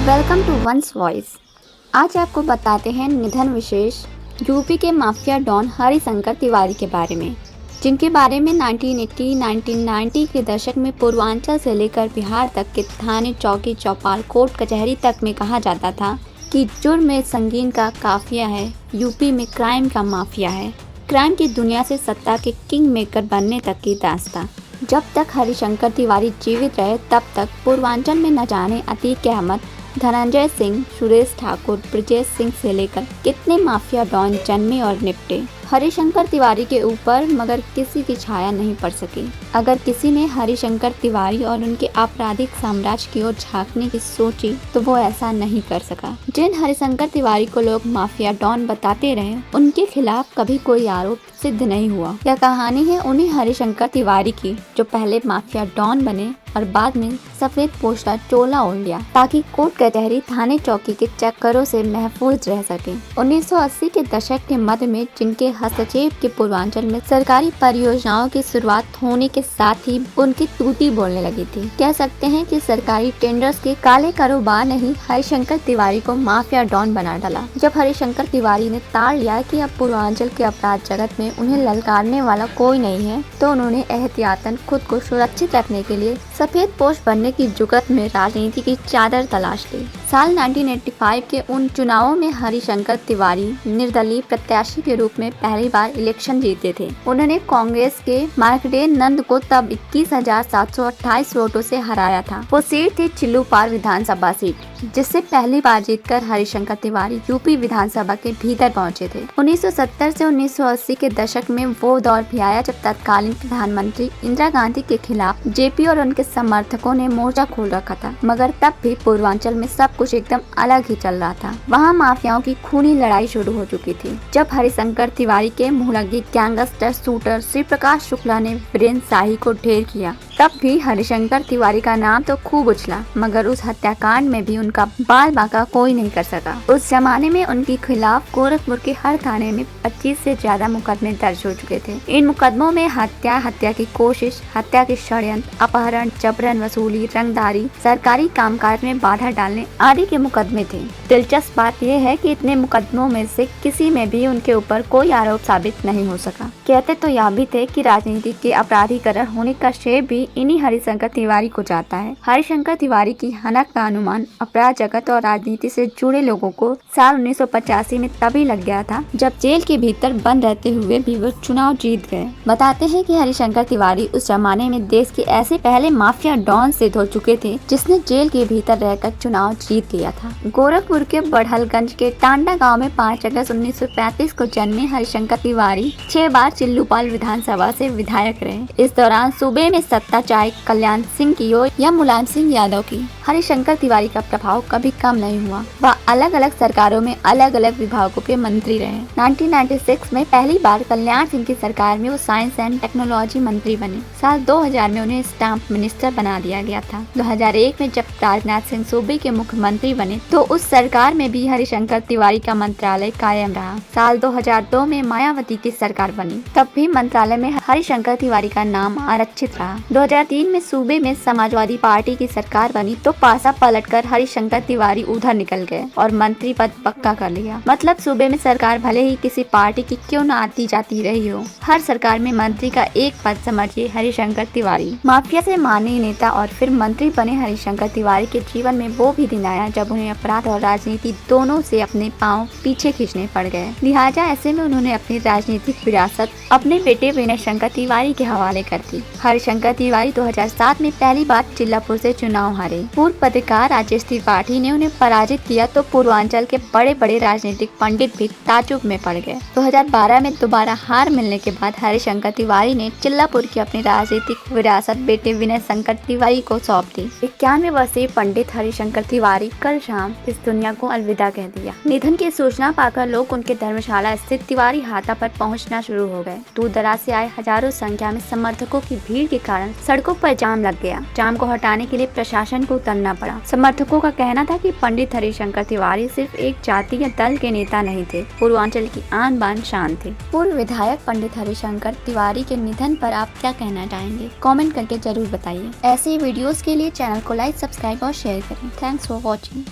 Welcome to once voice. आज आपको बताते हैं निधन विशेष यूपी के माफिया डॉन हरिशंकर तिवारी के बारे में, जिनके बारे में 1980-1990 के दशक में पूर्वांचल से लेकर बिहार तक के थाने, चौकी, चौपाल, कोर्ट कचहरी तक में कहा जाता था कि जुर्म में संगीन का काफिया है, यूपी में क्राइम का माफिया है। क्राइम की दुनिया से सत्ता के किंग मेकर बनने तक की दास्तां। जब तक हरिशंकर तिवारी जीवित रहे तब तक पूर्वांचल में न जाने अतीक अहमद, धनंजय सिंह, सुरेश ठाकुर, ब्रजेश सिंह से लेकर कितने माफिया डॉन जन्मे और निपटे। हरिशंकर तिवारी के ऊपर मगर किसी की छाया नहीं पड़ सकी। अगर किसी ने हरिशंकर तिवारी और उनके आपराधिक साम्राज्य की ओर झांकने की सोची तो वो ऐसा नहीं कर सका। जिन हरिशंकर तिवारी को लोग माफिया डॉन बताते रहे, उनके खिलाफ कभी कोई आरोप सिद्ध नहीं हुआ। यह कहानी है उन्हीं हरिशंकर तिवारी की जो पहले माफिया डॉन बने और बाद में सफेद पोश का चोला ओढ़ लिया ताकि कोर्ट कचहरी, थाने, चौकी के चक्करों से महफूज रह सके। 1980 के दशक के मध्य में जिनके हस्तक्षेप के पूर्वांचल में सरकारी परियोजनाओं की शुरुआत होने के साथ ही उनकी तूती बोलने लगी थी। कह सकते हैं कि सरकारी टेंडर्स के काले कारोबार ने ही हरिशंकर तिवारी को माफिया डॉन बना डाला। जब हरिशंकर तिवारी ने ताड़ लिया कि अब पूर्वांचल के अपराध जगत में उन्हें ललकारने वाला कोई नहीं है, तो उन्होंने एहतियातन खुद को सुरक्षित रखने के लिए सफेद पोश बनने की जुगत में राजनीति की चादर तलाश ली। साल 1985 के उन चुनावों में हरिशंकर तिवारी निर्दलीय प्रत्याशी के रूप में पहली बार इलेक्शन जीते थे। उन्होंने कांग्रेस के मार्कंडेय नंद को तब 21,728 वोटों से हराया था। वो सीट थी चिल्लूपाल विधानसभा सीट, जिससे पहली बार जीतकर हरिशंकर तिवारी यूपी विधानसभा के भीतर पहुंचे थे। 1970 से 1980 के दशक में वो दौर भी आया जब तत्कालीन प्रधानमंत्री इंदिरा गांधी के खिलाफ जेपी और उनके समर्थकों ने मोर्चा खोल रखा था। मगर तब भी पूर्वांचल में सब कुछ एकदम अलग ही चल रहा था। वहाँ माफियाओं की खूनी लड़ाई शुरू हो चुकी थी। जब हरिशंकर तिवारी के मुंहलगी गैंगस्टर शूटर श्री प्रकाश शुक्ला ने वीरेंद्र शाही को ढेर किया, तब भी हरिशंकर तिवारी का नाम तो खूब उछला, मगर उस हत्याकांड में भी उनका बाल बांका कोई नहीं कर सका। उस जमाने में उनके खिलाफ गोरखपुर के हर थाने में 25 से ज्यादा मुकदमे दर्ज हो चुके थे। इन मुकदमों में हत्या की कोशिश, हत्या के षड्यंत्र, अपहरण, जबरन वसूली, रंगदारी, सरकारी कामकाज में बाधा डालने आदि के मुकदमे थे। दिलचस्प बात यह है कि इतने मुकदमों में से किसी में भी उनके ऊपर कोई आरोप साबित नहीं हो सका। कहते तो यह भी थे कि राजनीति के अपराधीकरण होने का श्रेय भी इन्हीं हरिशंकर तिवारी को जाता है। हरिशंकर तिवारी की हनक का अनुमान अपराध जगत और राजनीति से जुड़े लोगों को साल 1985 में तभी लग गया था जब जेल के भीतर बंद रहते हुए भी वो चुनाव जीत गए। बताते हैं कि हरिशंकर तिवारी उस जमाने में देश के ऐसे पहले माफिया डॉन से हो चुके थे जिसने जेल के भीतर रहकर चुनाव जीत लिया था। गोरखपुर के बढ़लगंज के टांडा गाँव में 5 अगस्त 1935 को जन्मे हरिशंकर तिवारी 6 बार चिल्लूपाल विधानसभा से विधायक रहे। इस दौरान सूबे में सत्ता चाहे कल्याण सिंह की हो या मुलायम सिंह यादव की, हरिशंकर तिवारी का प्रभाव कभी कम नहीं हुआ। वह अलग अलग सरकारों में अलग अलग विभागों के मंत्री रहे। 1996 में पहली बार कल्याण सिंह की सरकार में वो साइंस एंड टेक्नोलॉजी मंत्री बने। साल 2000 में उन्हें स्टाम्प मिनिस्टर बना दिया गया था। 2001 में जब राजनाथ सिंह सूबे के मुख्यमंत्री बने तो उस सरकार में भी हरिशंकर तिवारी का मंत्रालय कायम रहा। साल 2002 में मायावती की सरकार बनी, तब भी मंत्रालय में हरिशंकर तिवारी का नाम आरक्षित रहा। 2003 में सूबे में समाजवादी पार्टी की सरकार बनी तो पासा पलटकर हरिशंकर तिवारी उधर निकल गए और मंत्री पद पक्का कर लिया। मतलब सूबे में सरकार भले ही किसी पार्टी की क्यों न आती जाती रही हो, हर सरकार में मंत्री का एक पद समझिए हरिशंकर तिवारी। माफिया से माननीय नेता और फिर मंत्री बने हरिशंकर तिवारी के जीवन में वो भी दिन आया जब उन्हें अपराध और राजनीति दोनों से अपने पांव पीछे खींचने पड़ गए। लिहाजा ऐसे में उन्होंने अपनी राजनीतिक विरासत अपने बेटे विनय शंकर तिवारी के हवाले कर दी। हरिशंकर तिवारी 2007 में पहली बार चिल्लापुर से चुनाव हारे। पूर्व पत्रकार राजेश त्रिपाठी ने उन्हें पराजित किया तो पूर्वांचल के बड़े बड़े राजनीतिक पंडित भी ताज्जुब में पड़ गए। 2012 में दोबारा हार मिलने के बाद हरिशंकर तिवारी ने चिल्लापुर की अपनी राजनीतिक विरासत बेटे विनय शंकर तिवारी को सौंप दी। 91 वर्षीय पंडित हरिशंकर तिवारी कल शाम इस दुनिया को अलविदा कह दिया। निधन की सूचना पाकर लोग उनके धर्मशाला स्थित तिवारी हाता पर पहुंचना शुरू हो गए। दूर दराज से आए हजारों संख्या में समर्थकों की भीड़ के कारण सड़कों पर जाम लग गया। जाम को हटाने के लिए प्रशासन को उतरना पड़ा। समर्थकों का कहना था कि पंडित हरिशंकर तिवारी सिर्फ एक जाति या दल के नेता नहीं थे, पूर्वांचल की आन बान शान थे। पूर्व विधायक पंडित हरिशंकर तिवारी के निधन पर आप क्या कहना चाहेंगे? कमेंट करके जरूर बताइए। ऐसे वीडियोस के लिए चैनल को लाइक, सब्सक्राइब और शेयर करें। Thanks for watching.